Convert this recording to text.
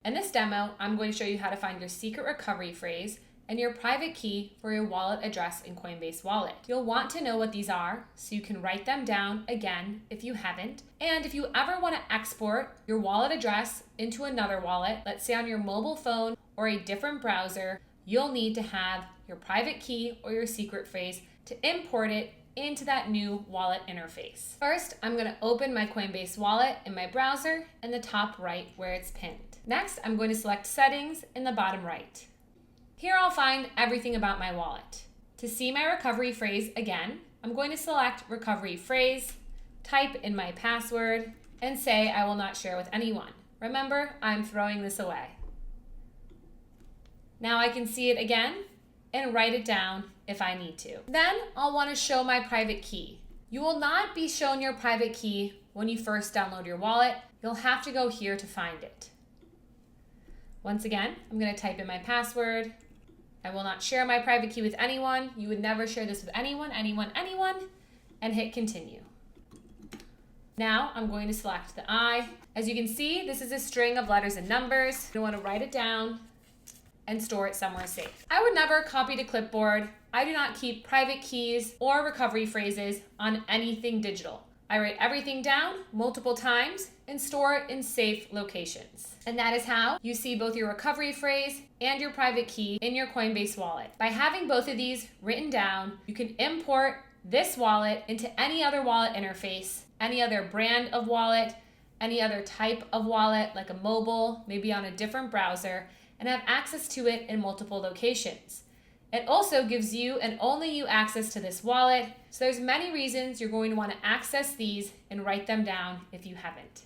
In this demo, I'm going to show you how to find your secret recovery phrase and your private key for your wallet address in Coinbase Wallet. You'll want to know what these are so you can write them down again if you haven't. And if you ever want to export your wallet address into another wallet, let's say on your mobile phone or a different browser, you'll need to have your private key or your secret phrase to import it into that new wallet interface. First, I'm going to open my Coinbase Wallet in my browser in the top right where it's pinned. Next, I'm going to select Settings in the bottom right. Here I'll find everything about my wallet. To see my recovery phrase again, I'm going to select Recovery Phrase, type in my password, and say I will not share with anyone. Remember, I'm throwing this away. Now I can see it again and write it down if I need to. Then I'll want to show my private key. You will not be shown your private key when you first download your wallet. You'll have to go here to find it. Once again, I'm going to type in my password. I will not share my private key with anyone. You would never share this with anyone, and hit continue. Now I'm going to select the I. As you can see, this is a string of letters and numbers. You want to write it down and store it somewhere safe. I would never copy to clipboard. I do not keep private keys or recovery phrases on anything digital. I write everything down multiple times and store it in safe locations. And that is how you see both your recovery phrase and your private key in your Coinbase wallet. By having both of these written down, you can import this wallet into any other wallet interface, any other brand of wallet, any other type of wallet, like a mobile, maybe on a different browser, and have access to it in multiple locations. It also gives you and only you access to this wallet, so there's many reasons you're going to want to access these and write them down if you haven't.